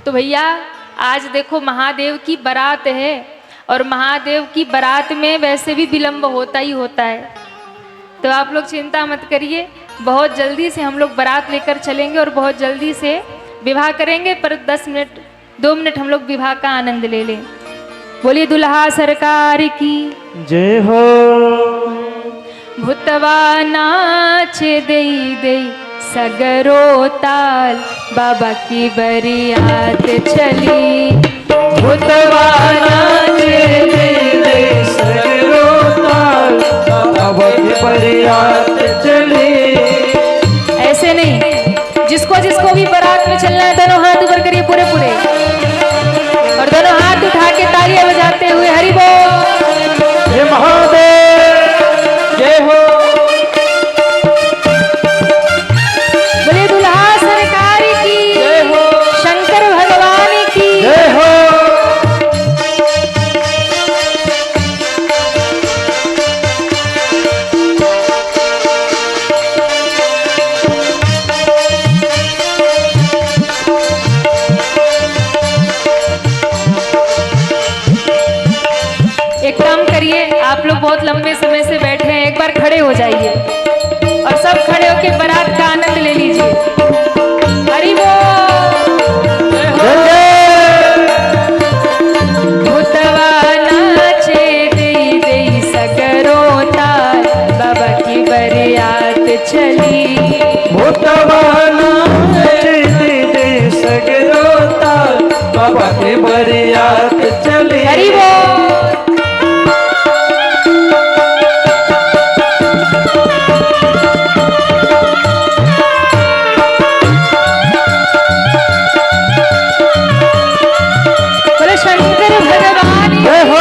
तो भैया आज देखो महादेव की बारात है, और महादेव की बारात में वैसे भी विलंब होता ही होता है। तो आप लोग चिंता मत करिए, बहुत जल्दी से हम लोग बारात लेकर चलेंगे और बहुत जल्दी से विवाह करेंगे। पर 10 मिनट 2 मिनट हम लोग विवाह का आनंद ले लें। बोलिए दुल्हा सरकार की जय हो। भूतवा नाच देई देई सगरो ताल, बाबा की बरियात चली। भूतवा नाच देई देई सगरो ताल, बाबा की बरियात चली। ऐसे नहीं, जिसको जिसको भी बारात में चलना है दोनों हाथ ऊपर करिए पूरे पूरे, और दोनों हाथ उठा के तालियां बजाते हुए हरि बोल। हे महादेव जय हो। बोलिए दुल्हा सरकार की जय हो। शंकर भगवान की जय हो। एक काम करिए, आप लोग बहुत लंबे समय से बैठे हैं, एक बार खड़े हो जाइए और सब खड़े होकर बारात का आनंद ले लीजिए। हरि बोल। भूतवा नाचे देई देई सगरो ताल, बाबा की बरियात चली। भूतवा नाच देई देई सगरो ताल, बाबा की बरियात चली। हरि बोल। शंकर भगवान जय हो।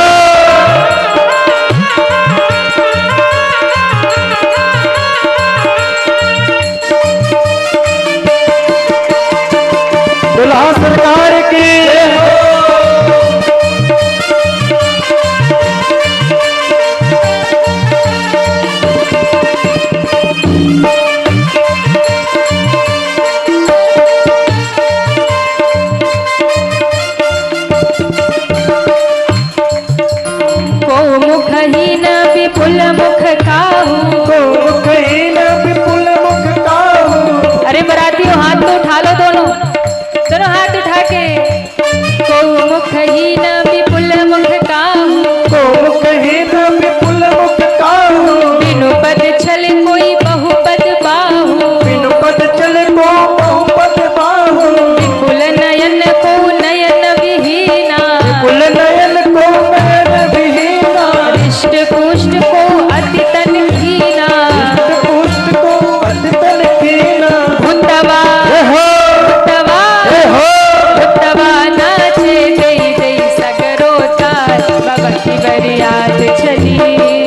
दुल्हा सरकार की जय हो। विपुल मुख काहू, को मुखहीन विपुल मुख काहू। अरे बरातियों हाथ तो उठा लो, दोनों दोनों हाथ उठा के। को मुखहीन विपुल मुख काहू, को मुखहीन विपुल मुख काहू। बिनु पद छल कोई बहुपद बाहू, बिनु पद छल को बहुपद बाहू। विपुल नयन को नयन विहीना, विपुल नयन को नयन विहीना। हृष्ट पुष्ट को अति तन हीना, पुष्ट को अति तन हीना। भूतवा भूतवा भूतवा नाचे देई देई सगरो ताल, बाबा की बरियात चली।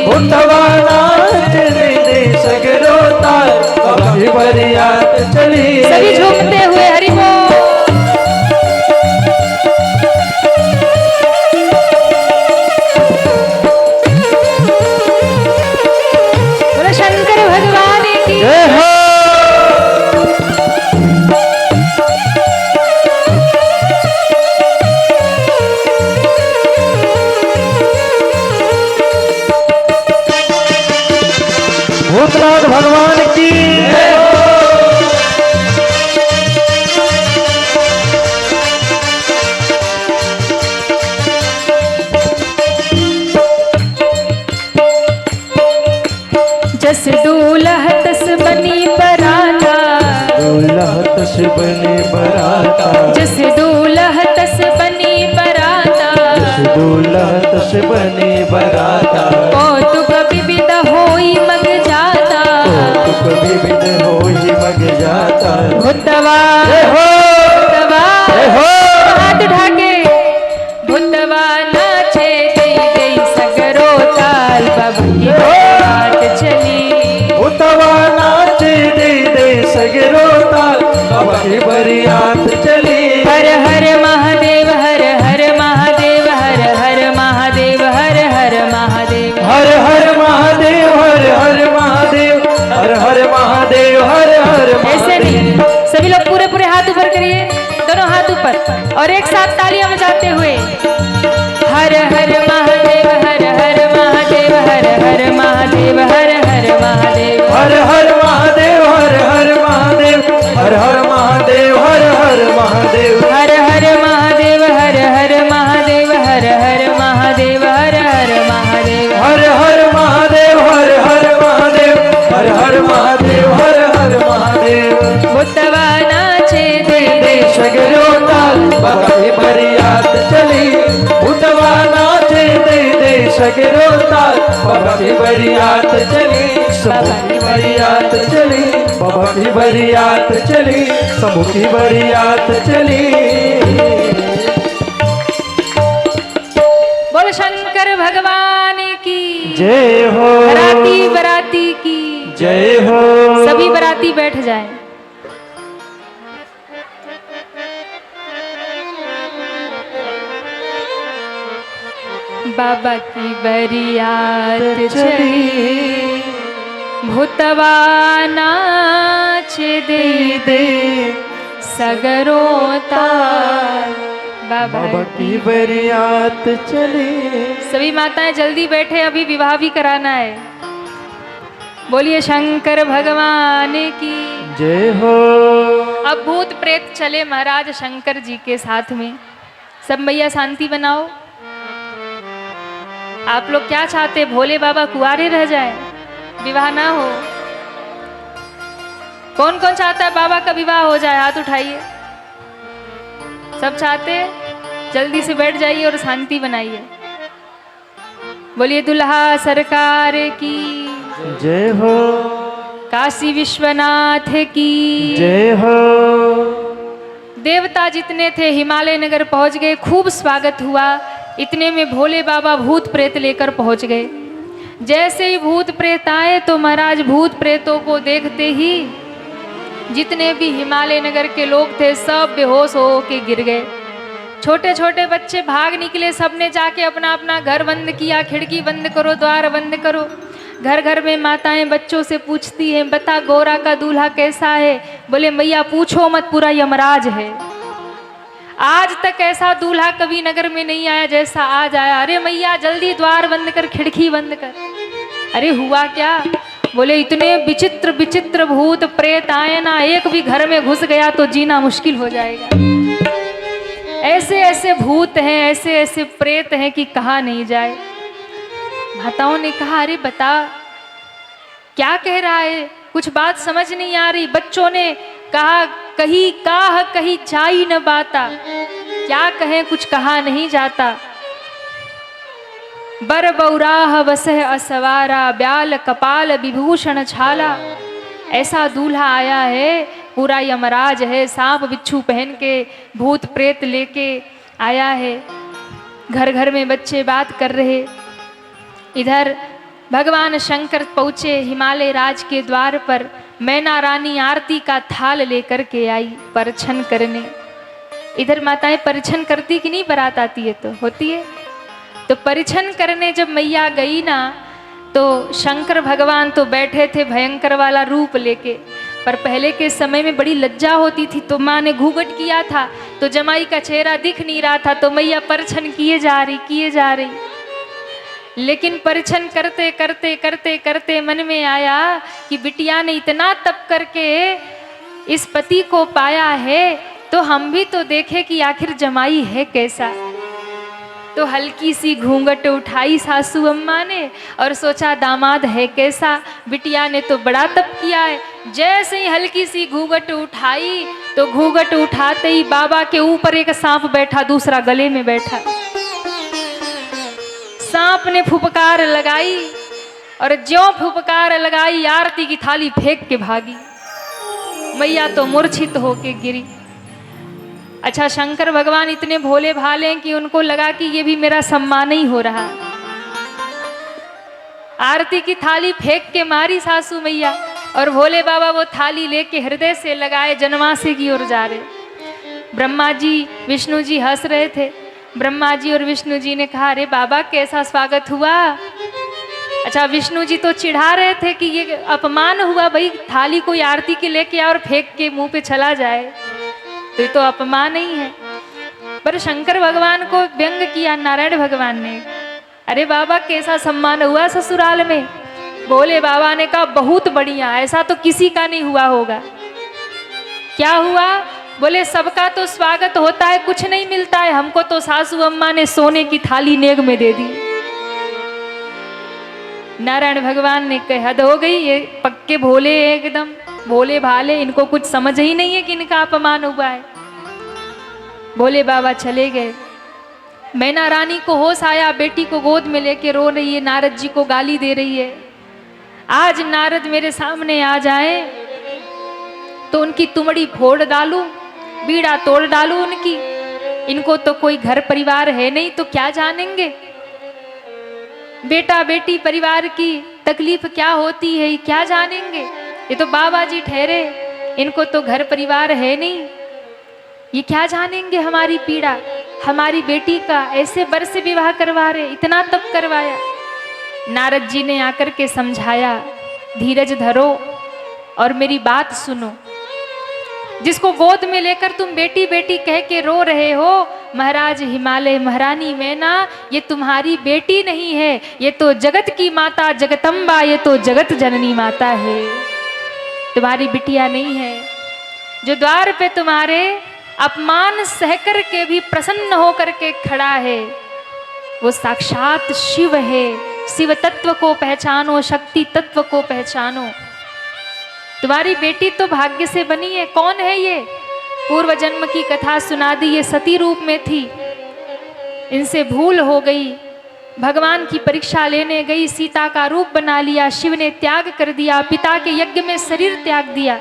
भूतवा नाच देई देई सगरो ताल, बाबा की बरियात चली। सभी झूमते हुए हरि बोल। बोलो शंकर भगवान की जय हो। भूतनाथ भगवान की जय हो। जस दूल्हा तस बनी बराता, दूल्हा तस बनी बराता। जस दूल्हा तस बनी बराता, दूल्हा तस बनी बराता। कौतुक विविध होई मग जाता, विभिन्न हो ही मग जाता। भूतवा जय हो, भूतवा जय हो। हाथ ढाके भूतवा नाचे दई दई सगरो ताल बाबा की बात चली। भूतवा नाचे दे दे सगरो ताल बाबा की बरियात चली। हर हर महादेव हर हर महादेव हर हर महादेव हर हर महादेव हर हर महादेव हर हर महादेव हर हर महादेव हर हर ऐसे महादेव। नहीं, सभी लोग पूरे पूरे हाथ ऊपर करिए, दोनों हाथ ऊपर और एक साथ तालियां बजाते हुए हर हर महादेव हर हर महादेव हर हर महादेव हर हर महादेव हर हर महादेव हर हर महादेव हर हर महादेव हर हर महादेव हर हर महादेव हर हर महादेव हर हर महादेव हर हर महादेव हर हर महादेव हर हर महादेव हर हर महादेव हर हर महादेव। भूतवा नाचे दे दे सगरो ताल बाबा की बरियात चली। भूतवा नाचे दे दे सगरो ताल बाबा की बरियात चली। सबू की बरियात चली बाबा की बरियात चली। सबू की बरियात चली। बोल शंकर भगवान की जय हो, बराती बराती की जय हो। सभी बराती बैठ जाएं। बाबा की बरियात चली भूतवा नाच दे दे सगरो ताल बाबा बाबा की बरियात चली। सभी माताएं जल्दी बैठे, अभी विवाह भी कराना है। बोलिए शंकर भगवान की जय हो। अब भूत प्रेत चले महाराज शंकर जी के साथ में। सब मैया शांति बनाओ। आप लोग क्या चाहते, भोले बाबा कुंवारे रह जाए, विवाह ना हो? कौन कौन चाहता है बाबा का विवाह हो जाए? हाथ उठाइए। सब चाहते? जल्दी से बैठ जाइए और शांति बनाइए। बोलिए दुल्हा सरकार की जय हो, काशी विश्वनाथ की जय हो। देवता जितने थे हिमालय नगर पहुंच गए, खूब स्वागत हुआ। इतने में भोले बाबा भूत प्रेत लेकर पहुंच गए। जैसे ही भूत प्रेत आए तो महाराज भूत प्रेतों को देखते ही जितने भी हिमालय नगर के लोग थे सब बेहोश हो के गिर गए। छोटे छोटे बच्चे भाग निकले, सबने जाके अपना अपना घर बंद किया, खिड़की बंद करो, द्वार बंद करो। घर घर में माताएं बच्चों से पूछती हैं, बता गौरा का दूल्हा कैसा है? बोले मैया पूछो मत, पूरा यमराज है। आज तक ऐसा दूल्हा कभी नगर में नहीं आया जैसा आज आया। अरे मैया जल्दी द्वार बंद कर, खिड़की बंद कर। अरे हुआ क्या? बोले इतने विचित्र विचित्र भूत प्रेत आए ना, एक भी घर में घुस गया तो जीना मुश्किल हो जाएगा। ऐसे ऐसे भूत हैं, ऐसे ऐसे प्रेत हैं कि कहा नहीं जाए। माताओं ने कहा अरे बता क्या कह रहा है, कुछ बात समझ नहीं आ रही। बच्चों ने कहा कही काह कही जाई न बाता, क्या कहें कुछ कहा नहीं जाता। बर बौराह वसह असवारा, ब्याल कपाल विभूषण छाला। ऐसा दूल्हा आया है, पूरा यमराज है, सांप बिच्छू पहन के भूत प्रेत लेके आया है। घर घर में बच्चे बात कर रहे। इधर भगवान शंकर पहुँचे हिमालय राज के द्वार पर। मैना रानी आरती का थाल लेकर के आई परछन करने। इधर माताएं परिछन करती कि नहीं, बारात आती है तो होती है। तो परिछन करने जब मैया गई ना, तो शंकर भगवान तो बैठे थे भयंकर वाला रूप लेके, पर पहले के समय में बड़ी लज्जा होती थी तो माँ ने घूंघट किया था, तो जमाई का चेहरा दिख नहीं रहा था, तो मैया परिछन किए जा रही। लेकिन परिछन करते करते करते करते मन में आया कि बिटिया ने इतना तप करके इस पति को पाया है, तो हम भी तो देखें कि आखिर जमाई है कैसा। तो हल्की सी घूंघट उठाई सासू अम्मा ने और सोचा दामाद है कैसा। बिटिया ने तो बड़ा तप किया है। जैसे ही हल्की सी घूंघट उठाई तो घूंघट उठाते ही बाबा के ऊपर एक सांप बैठा, दूसरा गले में बैठा। सांप ने फुफकार लगाई, और ज्यों फुफकार लगाई आरती की थाली फेंक के भागी। मैया तो मूर्छित होके गिरी। अच्छा, शंकर भगवान इतने भोले भाले हैं कि उनको लगा कि ये भी मेरा सम्मान ही हो रहा। आरती की थाली फेंक के मारी सासू मैया, और भोले बाबा वो थाली लेके हृदय से लगाए जनवासे की ओर जा रहे। ब्रह्मा जी विष्णु जी हंस रहे थे। ब्रह्मा जी और विष्णु जी ने कहा, अरे बाबा कैसा स्वागत हुआ। अच्छा, विष्णु जी तो चिढ़ा रहे थे कि ये अपमान हुआ, भाई थाली कोई आरती के लेके आए और फेंक के मुंह पे चला जाए, तो ये तो अपमान ही है। पर शंकर भगवान को व्यंग किया नारायण भगवान ने, अरे बाबा कैसा सम्मान हुआ ससुराल में। भोले बाबा ने कहा, बहुत बढ़िया, ऐसा तो किसी का नहीं हुआ होगा। क्या हुआ? बोले सबका तो स्वागत होता है, कुछ नहीं मिलता है, हमको तो सासू अम्मा ने सोने की थाली नेग में दे दी। नारायण भगवान ने कहा, हद हो गई, ये पक्के भोले एकदम भोले भाले, इनको कुछ समझ ही नहीं है कि इनका अपमान हुआ है। भोले बाबा चले गए। मैना रानी को होश आया, बेटी को गोद में लेके रो रही है, नारद जी को गाली दे रही है। आज नारद मेरे सामने आ जाए तो उनकी तुमड़ी फोड़ डालूं, बीड़ा तोड़ डालूं उनकी। इनको तो कोई घर परिवार है नहीं, तो क्या जानेंगे बेटा बेटी परिवार की तकलीफ क्या होती है, क्या जानेंगे। ये तो बाबा जी ठहरे, इनको तो घर परिवार है नहीं, ये क्या जानेंगे हमारी पीड़ा। हमारी बेटी का ऐसे बर से विवाह करवा रहे, इतना तप करवाया। नारद जी ने आकर के समझाया, धीरज धरो और मेरी बात सुनो। जिसको गोद में लेकर तुम बेटी बेटी कह के रो रहे हो, महाराज हिमालय महारानी मैना, ये तुम्हारी बेटी नहीं है, ये तो जगत की माता जगदम्बा, ये तो जगत जननी माता है, तुम्हारी बिटिया नहीं है। जो द्वार पे तुम्हारे अपमान सहकर के भी प्रसन्न होकर के खड़ा है, वो साक्षात शिव है। शिव तत्व को पहचानो, शक्ति तत्व को पहचानो। तुम्हारी बेटी तो भाग्य से बनी है। कौन है ये? पूर्व जन्म की कथा सुना दी, ये सती रूप में थी, इनसे भूल हो गई, भगवान की परीक्षा लेने गई, सीता का रूप बना लिया, शिव ने त्याग कर दिया, पिता के यज्ञ में शरीर त्याग दिया,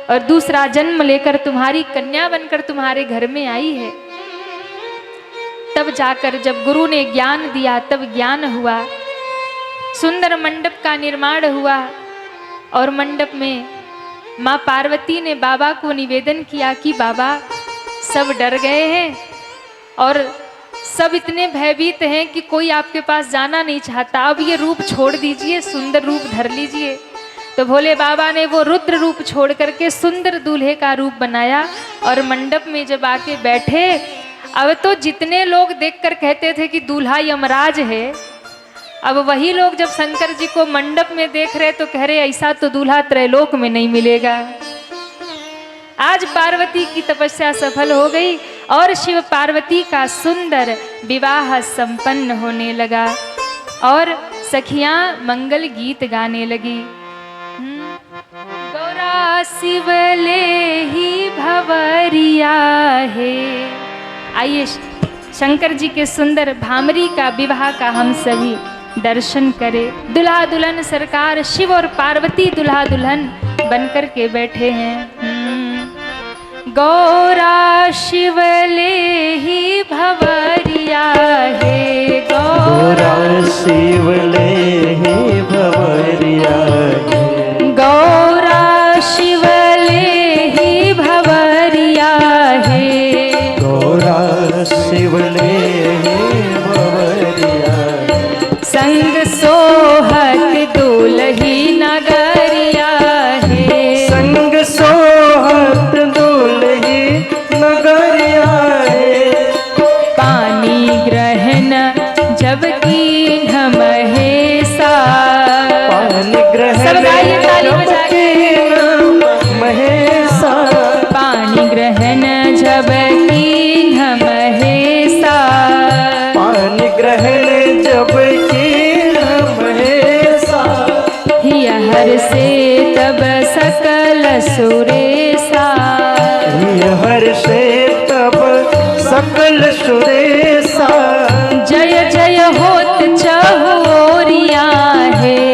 और दूसरा जन्म लेकर तुम्हारी कन्या बनकर तुम्हारे घर में आई है। तब जाकर जब गुरु ने ज्ञान दिया, तब ज्ञान हुआ, सुंदर मंडप का निर्माण हुआ, और मंडप में माँ पार्वती ने बाबा को निवेदन किया कि बाबा सब डर गए हैं और सब इतने भयभीत हैं कि कोई आपके पास जाना नहीं चाहता, अब ये रूप छोड़ दीजिए, सुंदर रूप धर लीजिए। तो भोले बाबा ने वो रुद्र रूप छोड़ करके सुंदर दूल्हे का रूप बनाया, और मंडप में जब आके बैठे, अब तो जितने लोग देखकर कहते थे कि दूल्हा यमराज है, अब वही लोग जब शंकर जी को मंडप में देख रहे तो कह रहे ऐसा तो दूल्हा त्रैलोक में नहीं मिलेगा। आज पार्वती की तपस्या सफल हो गई और शिव पार्वती का सुंदर विवाह संपन्न होने लगा, और सखियां मंगल गीत गाने लगी। गौरा शिवले ही भवरिया है। आइए शंकर जी के सुंदर भामरी का विवाह का हम सभी दर्शन करें। दुल्हा दुल्हन सरकार शिव और पार्वती दुल्हा दुल्हन बनकर के बैठे हैं। गौरा शिवले ही भवरिया है, गौरा शिवले ही भवरिया है, गौरा शिवले ही भवरिया है, गौरा शिवले ही भवरिया है, संग सोहत दुलही नगरिया है, संग सोहत दुलही नगरिया है, पानी ग्रहण जब की महेशा। पानी ग्रहण सब गाइए ताली बजा के। महेशा, पानी ग्रहण जब की महेशा, पानी ग्रहण जब की महेशा, हर से तब सकल सुरेशा, हर से तब सकल सुरेशा, जय जय होत चहुरिया है,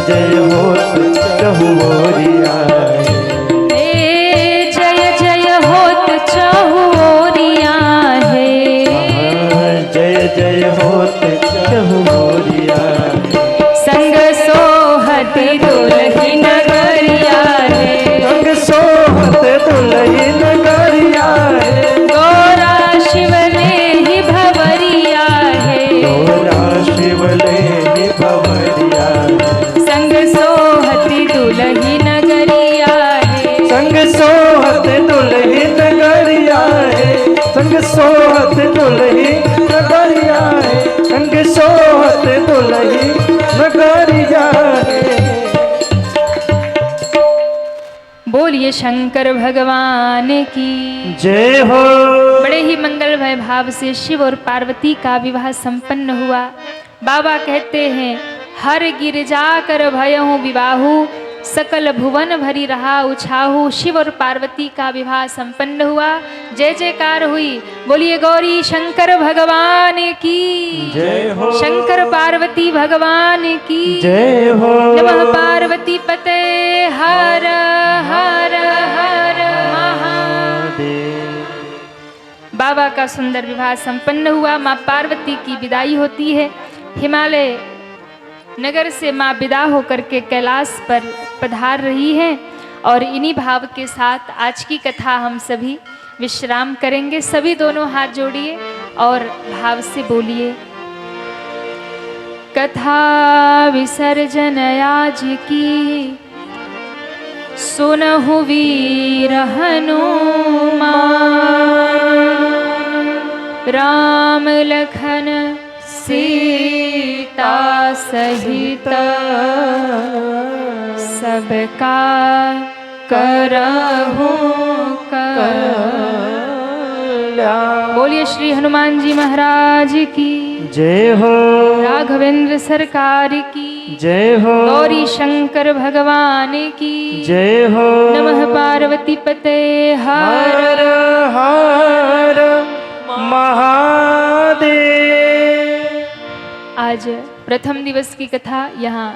जय होत चहुओरिया हे जय जय होत चहुओरिया है जय जय होत चहुओरिया संग सोहत दुलही नगरिया है संग सोहत दुलही नगरिया है गौरा शिवले ही भवरिया है गौरा शिवले ही भवरिया संग सोहत दुलही नगरिया है संग सोहत दुलही नगरिया है संग सोहत दुलही नगरिया है संग सोहत दुलही नगरिया है बोलिए शंकर भगवान की जय हो बड़े ही मंगलमय भाव से शिव और पार्वती का विवाह संपन्न हुआ। बाबा कहते हैं हर गिरजा कर भयहु विवाहु सकल भुवन भरी रहा उछाहु। शिव और पार्वती का विवाह संपन्न हुआ। जय जयकार हुई। बोलिए गौरी शंकर भगवान की जय हो शंकर पार्वती भगवान की जय हो नमः पार्वती पते हर हर हर महादेव। बाबा का सुंदर विवाह संपन्न हुआ। माँ पार्वती की विदाई होती है। हिमालय नगर से माँ विदा होकर के कैलाश पर पधार रही हैं और इन्हीं भाव के साथ आज की कथा हम सभी विश्राम करेंगे। सभी दोनों हाथ जोड़िए और भाव से बोलिए। कथा विसर्जन आज की सुनहु वीर हनुमान राम लखन सीता सहित सबका करहु कल्याण। बोलिए श्री हनुमान जी महाराज की जय हो राघवेंद्र सरकार की जय हो गौरी शंकर भगवान की जय हो नमः पार्वती पते हर हर हर महादेव। आज प्रथम दिवस की कथा यहाँ